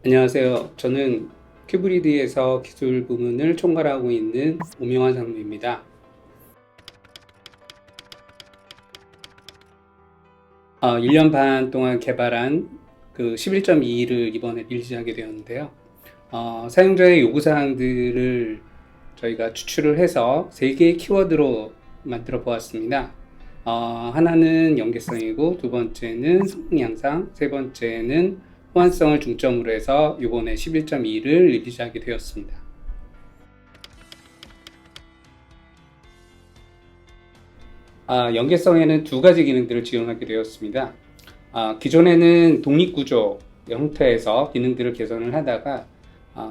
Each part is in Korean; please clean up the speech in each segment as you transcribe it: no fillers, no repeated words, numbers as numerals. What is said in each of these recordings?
안녕하세요. 저는 큐브리드에서 기술 부문을 총괄하고 있는 오명환 상무입니다. 1년 반 동안 개발한 그 11.2를 이번에 릴리즈하게 되었는데요. 사용자의 요구사항들을 저희가 추출을 해서 3개의 키워드로 만들어 보았습니다. 하나는 연계성이고, 두 번째는 성능 향상, 세 번째는 호환성을 중점으로 해서 이번에 11.2를 릴리즈하게 되었습니다. 연계성에는 두 가지 기능들을 지원하게 되었습니다. 기존에는 독립구조 형태에서 기능들을 개선을 하다가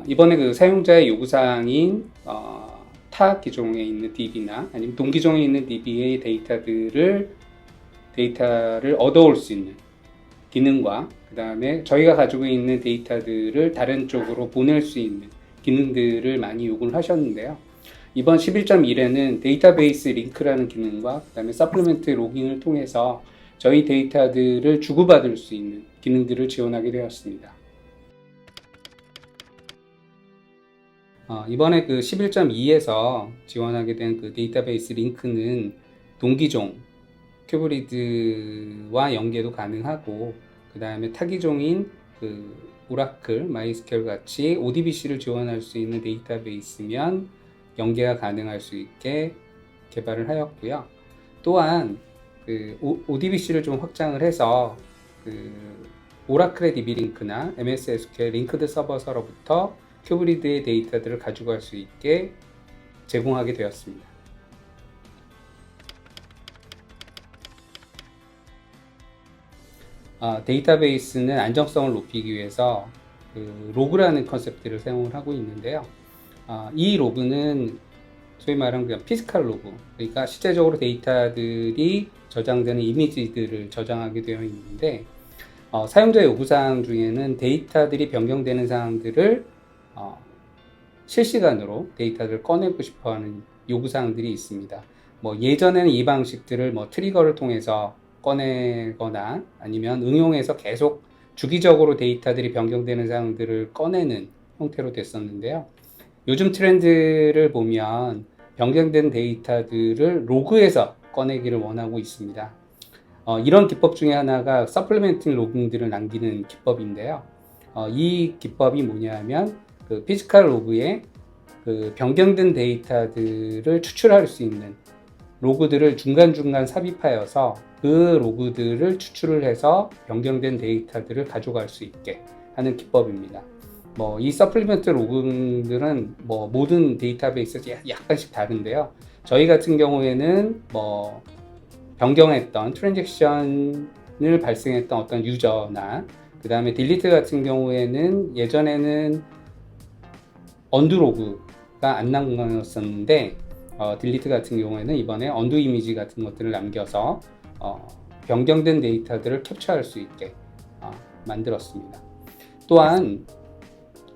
이번에 그 사용자의 요구사항인 타 기종에 있는 DB나 아니면 동기종에 있는 DB의 데이터를 얻어올 수 있는 기능과 그 다음에 저희가 가지고 있는 데이터들을 다른 쪽으로 보낼 수 있는 기능들을 많이 요구를 하셨는데요. 이번 11.1에는 데이터베이스 링크라는 기능과 그 다음에 서플리멘트 로깅을 통해서 저희 데이터들을 주고받을 수 있는 기능들을 지원하게 되었습니다. 이번에 그 11.2에서 지원하게 된 그 데이터베이스 링크는 동기종, 큐브리드와 연계도 가능하고, 그 다음에 타기종인 그 오라클, 마이스퀘어 같이 ODBC를 지원할 수 있는 데이터베이스면 연계가 가능할 수 있게 개발을 하였고요. 또한 그 ODBC를 좀 확장을 해서 그 오라클의 DB 링크나 MS SQL 링크드 서버서로부터 큐브리드의 데이터들을 가지고 갈 수 있게 제공하게 되었습니다. 데이터베이스는 안정성을 높이기 위해서 그 로그라는 컨셉트를 사용을 하고 있는데요. 이 로그는 소위 말하는 그냥 피지컬 로그, 그러니까 실제적으로 데이터들이 저장되는 이미지들을 저장하게 되어 있는데, 사용자 요구사항 중에는 데이터들이 변경되는 사항들을 실시간으로 데이터를 꺼내고 싶어하는 요구사항들이 있습니다. 예전에는 이 방식들을 트리거를 통해서 꺼내거나 아니면 응용해서 계속 주기적으로 데이터들이 변경되는 사항들을 꺼내는 형태로 됐었는데요. 요즘 트렌드를 보면 변경된 데이터들을 로그에서 꺼내기를 원하고 있습니다. 이런 기법 중에 하나가 서플리멘팅 로깅들을 남기는 기법인데요. 이 기법이 뭐냐면 그 피지컬 로그에 그 변경된 데이터들을 추출할 수 있는 로그들을 중간중간 삽입하여서 그 로그들을 추출을 해서 변경된 데이터들을 가져갈 수 있게 하는 기법입니다. 이 서플리먼트 로그들은 모든 데이터베이스에서 약간씩 다른데요. 저희 같은 경우에는 변경했던 트랜잭션을 발생했던 어떤 유저나 그 다음에 딜리트 같은 경우에는 예전에는 언두 로그가 안 남겼었는데 딜리트 같은 경우에는 이번에 언두 이미지 같은 것들을 남겨서 변경된 데이터들을 캡처할 수 있게 만들었습니다. 또한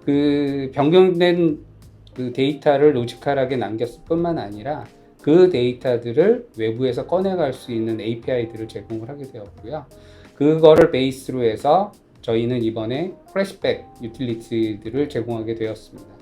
그 변경된 그 데이터를 로지컬하게 남겼을 뿐만 아니라 그 데이터들을 외부에서 꺼내갈 수 있는 API들을 제공을 하게 되었고요. 그거를 베이스로 해서 저희는 이번에 플래시백 유틸리티들을 제공하게 되었습니다.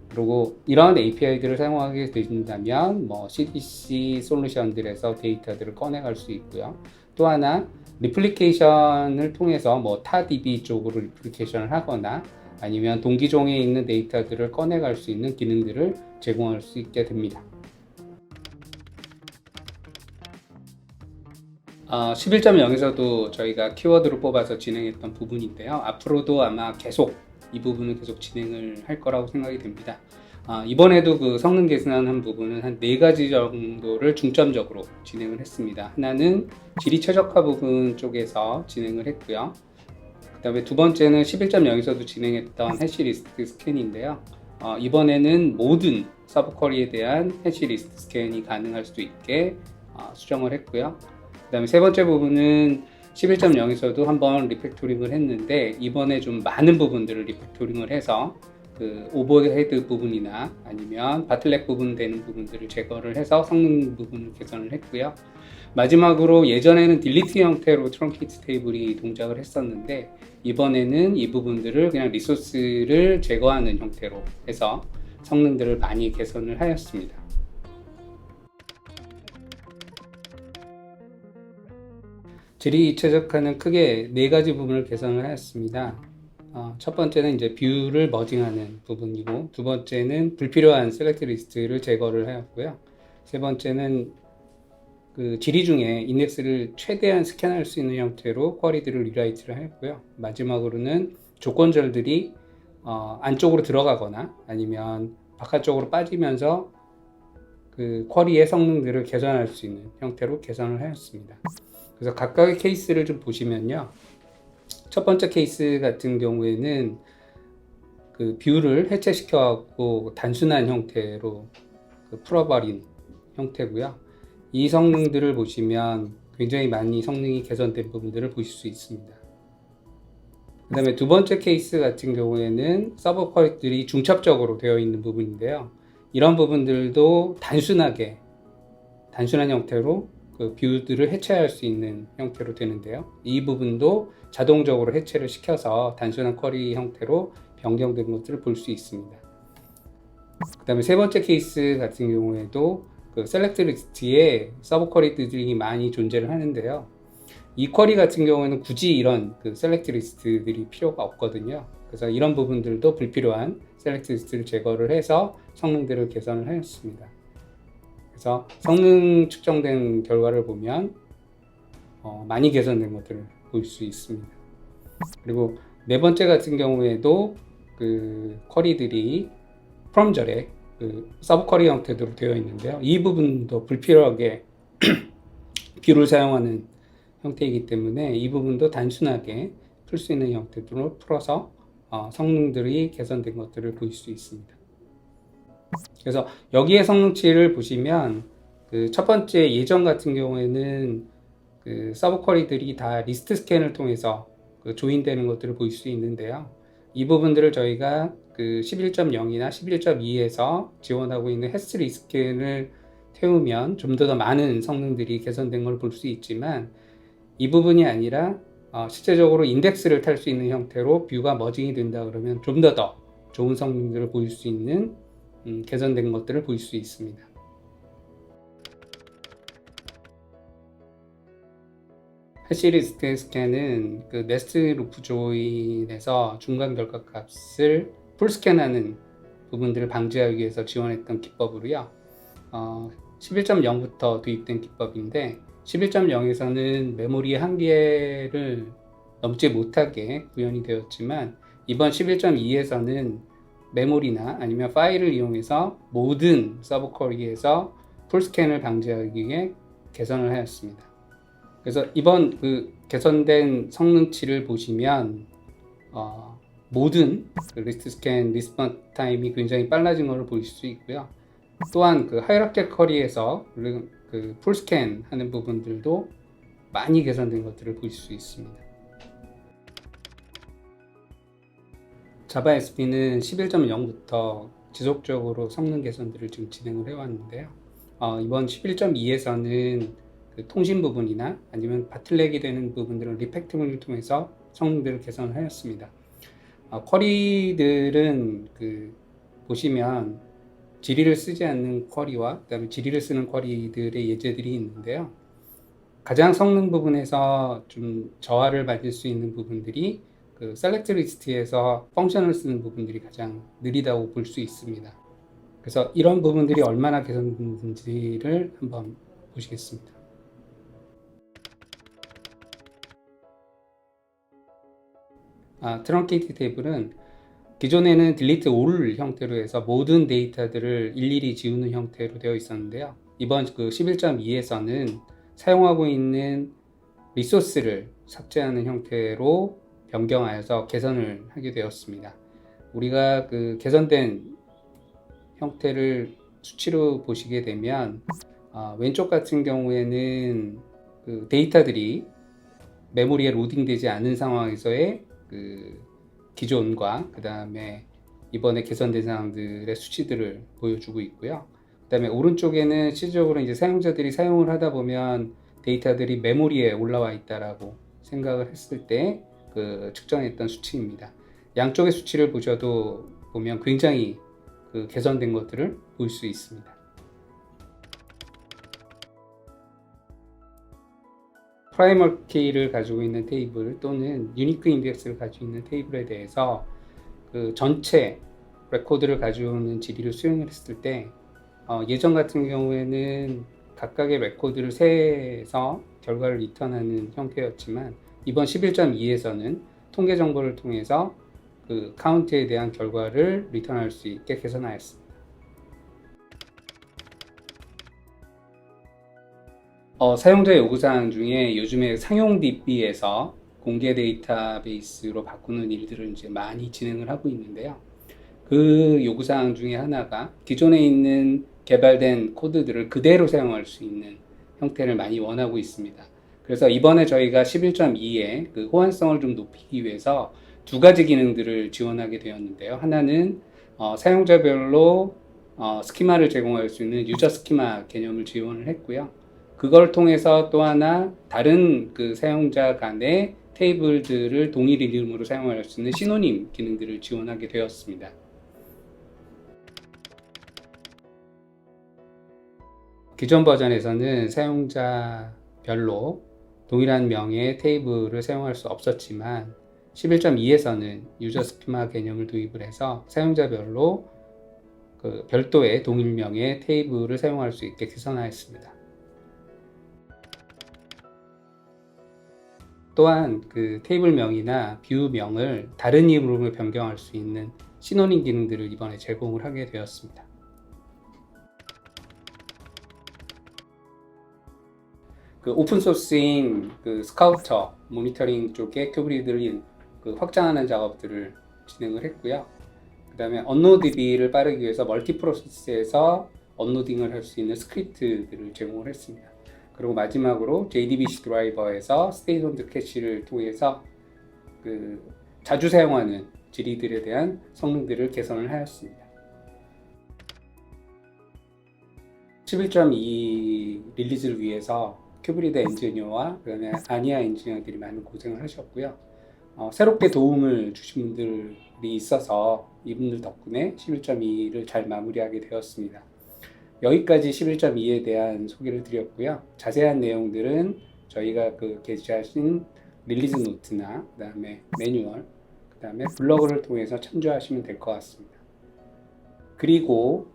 그리고 이런 API들을 사용하게 된다면 CDC 솔루션들에서 데이터들을 꺼내갈 수 있고요. 또 하나 리플리케이션을 통해서 타 DB 쪽으로 리플리케이션을 하거나 아니면 동기종에 있는 데이터들을 꺼내갈 수 있는 기능들을 제공할 수 있게 됩니다. 11.0에서도 저희가 키워드로 뽑아서 진행했던 부분인데요. 앞으로도 아마 계속 이 부분은 계속 진행을 할 거라고 생각이 됩니다. 이번에도 그 성능 개선한 부분은 한 4가지 정도를 중점적으로 진행을 했습니다. 하나는 질의 최적화 부분 쪽에서 진행을 했고요. 그 다음에 두 번째는 11.0에서도 진행했던 해시리스트 스캔인데요. 이번에는 모든 서브 쿼리에 대한 해시리스트 스캔이 가능할 수도 있게 수정을 했고요. 그 다음에 세 번째 부분은 11.0에서도 한번 리팩토링을 했는데 이번에 좀 많은 부분들을 리팩토링을 해서 그 오버헤드 부분이나 아니면 바틀렉 부분 되는 부분들을 제거를 해서 성능 부분을 개선을 했고요. 마지막으로 예전에는 딜리트 형태로 트렁케이트 테이블이 동작을 했었는데 이번에는 이 부분들을 그냥 리소스를 제거하는 형태로 해서 성능들을 많이 개선을 하였습니다. 질이 최적화는 크게 네 가지 부분을 개선을 하였습니다. 첫 번째는 이제 뷰를 머징하는 부분이고, 두 번째는 불필요한 셀렉트 리스트를 제거를 하였고요. 세 번째는 그 지리 중에 인덱스를 최대한 스캔할 수 있는 형태로 쿼리들을 리라이트를 하였고요. 마지막으로는 조건절들이 안쪽으로 들어가거나 아니면 바깥쪽으로 빠지면서 그 쿼리의 성능들을 개선할 수 있는 형태로 개선을 하였습니다. 그래서 각각의 케이스를 좀 보시면요. 첫 번째 케이스 같은 경우에는 그 뷰를 해체시켜갖고 단순한 형태로 그 풀어버린 형태고요. 이 성능들을 보시면 굉장히 많이 성능이 개선된 부분들을 보실 수 있습니다. 그 다음에 두 번째 케이스 같은 경우에는 서버 쿼리들이 중첩적으로 되어 있는 부분인데요. 이런 부분들도 단순한 형태로 그 뷰들을 해체할 수 있는 형태로 되는데요. 이 부분도 자동적으로 해체를 시켜서 단순한 쿼리 형태로 변경된 것들을 볼 수 있습니다. 그 다음에 세 번째 케이스 같은 경우에도 그 셀렉트 리스트에 서브 쿼리들이 많이 존재를 하는데요. 이 쿼리 같은 경우에는 굳이 이런 그 셀렉트 리스트들이 필요가 없거든요. 그래서 이런 부분들도 불필요한 셀렉트 리스트를 제거를 해서 성능들을 개선을 하였습니다. 그래서 성능 측정된 결과를 보면 많이 개선된 것들을 볼 수 있습니다. 그리고 네 번째 같은 경우에도 그 쿼리들이 프롬절에 그 서브 쿼리 형태로 되어 있는데요. 이 부분도 불필요하게 뷰를 사용하는 형태이기 때문에 이 부분도 단순하게 풀 수 있는 형태로 풀어서 성능들이 개선된 것들을 볼 수 있습니다. 그래서 여기에 성능치를 보시면 그 첫 번째 예전 같은 경우에는 그 서브 쿼리들이 다 리스트 스캔을 통해서 그 조인되는 것들을 볼 수 있는데요. 이 부분들을 저희가 그 11.0이나 11.2에서 지원하고 있는 해스 리스캔을 태우면 좀 더 많은 성능들이 개선된 걸 볼 수 있지만 이 부분이 아니라 실제적으로 인덱스를 탈 수 있는 형태로 뷰가 머징이 된다 그러면 좀 더 좋은 성능들을 보일 수 있는 개선된 것들을 볼 수 있습니다. 해시리스트 스캔은 그 네스트 루프 조인에서 중간 결과 값을 풀 스캔하는 부분들을 방지하기 위해서 지원했던 기법으로요. 11.0부터 도입된 기법인데 11.0에서는 메모리 한계를 넘지 못하게 구현이 되었지만 이번 11.2에서는 메모리나 아니면 파일을 이용해서 모든 서브 쿼리에서 풀 스캔을 방지하기 위해 개선을 하였습니다. 그래서 이번 그 개선된 성능치를 보시면 모든 그 리스트 스캔 리스폰스 타임이 굉장히 빨라진 것을 보실 수 있고요. 또한 그 하이라키 쿼리에서 그 풀 스캔 하는 부분들도 많이 개선된 것들을 보실 수 있습니다. 자바 SP는 11.0부터 지속적으로 성능 개선들을 지금 진행을 해왔는데요. 이번 11.2에서는 그 통신 부분이나 아니면 바틀렉이 되는 부분들을 리팩토링을 통해서 성능들을 개선을 하였습니다. 쿼리들은 그 보시면 지리를 쓰지 않는 쿼리와 그다음에 지리를 쓰는 쿼리들의 예제들이 있는데요. 가장 성능 부분에서 좀 저하를 받을 수 있는 부분들이 그 셀렉트 리스트에서 펑션을 쓰는 부분들이 가장 느리다고 볼 수 있습니다. 그래서 이런 부분들이 얼마나 개선됐는지를 한번 보시겠습니다. 트렁케이트 테이블은 기존에는 딜리트 올 형태로 해서 모든 데이터들을 일일이 지우는 형태로 되어 있었는데요. 이번 그 11.2에서는 사용하고 있는 리소스를 삭제하는 형태로 변경하여서 개선을 하게 되었습니다. 우리가 그 개선된 형태를 수치로 보시게 되면 왼쪽 같은 경우에는 그 데이터들이 메모리에 로딩되지 않은 상황에서의 그 기존과 그 다음에 이번에 개선된 사항들의 수치들을 보여주고 있고요. 그다음에 오른쪽에는 실질적으로 이제 사용자들이 사용을 하다 보면 데이터들이 메모리에 올라와 있다라고 생각을 했을 때 그 측정했던 수치입니다. 양쪽의 수치를 보셔도 보면 굉장히 그 개선된 것들을 볼 수 있습니다. 프라이머 키를 가지고 있는 테이블 또는 유니크 인덱스를 가지고 있는 테이블에 대해서 그 전체 레코드를 가져오는 질의를 수행을 했을 때 예전 같은 경우에는 각각의 레코드를 세서 결과를 리턴하는 형태였지만 이번 11.2에서는 통계 정보를 통해서 그 카운트에 대한 결과를 리턴할 수 있게 개선하였습니다. 사용자 요구사항 중에 요즘에 상용 DB에서 공개 데이터베이스로 바꾸는 일들을 이제 많이 진행을 하고 있는데요. 그 요구사항 중에 하나가 기존에 있는 개발된 코드들을 그대로 사용할 수 있는 형태를 많이 원하고 있습니다. 그래서 이번에 저희가 11.2에 그 호환성을 좀 높이기 위해서 두 가지 기능들을 지원하게 되었는데요. 하나는 사용자별로 스키마를 제공할 수 있는 유저 스키마 개념을 지원을 했고요. 그걸 통해서 또 하나 다른 그 사용자 간의 테이블들을 동일 이름으로 사용할 수 있는 시노님 기능들을 지원하게 되었습니다. 기존 버전에서는 사용자별로 동일한 명의 테이블을 사용할 수 없었지만 11.2에서는 유저 스키마 개념을 도입을 해서 사용자별로 그 별도의 동일명의 테이블을 사용할 수 있게 개선하였습니다. 또한 그 테이블명이나 뷰명을 다른 이름으로 변경할 수 있는 시노님 기능들을 이번에 제공을 하게 되었습니다. 그 오픈소스인 그 스카우터 모니터링 쪽에 큐브리드를 그 확장하는 작업들을 진행을 했고요. 그 다음에 업로드DB를 빠르기 위해서 멀티프로세스에서 업로딩을 할 수 있는 스크립트들을 제공을 했습니다. 그리고 마지막으로 JDBC 드라이버에서 스테이트 온드 캐시를 통해서 그 자주 사용하는 질의들에 대한 성능들을 개선을 하였습니다. 11.2 릴리즈를 위해서 큐브리드 엔지니어와 그다음에 아니아 엔지니어들이 많은 고생을 하셨고요. 새롭게 도움을 주신 분들이 있어서 이분들 덕분에 11.2를 잘 마무리하게 되었습니다. 여기까지 11.2에 대한 소개를 드렸고요. 자세한 내용들은 저희가 그 게시하신 릴리즈 노트나 그 다음에 매뉴얼, 그 다음에 블로그를 통해서 참조하시면 될 것 같습니다. 그리고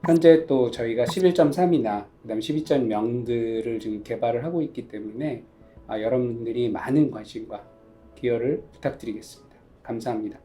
현재 또 저희가 11.3이나 그 다음에 12.0들을 지금 개발을 하고 있기 때문에 여러분들이 많은 관심과 기여를 부탁드리겠습니다. 감사합니다.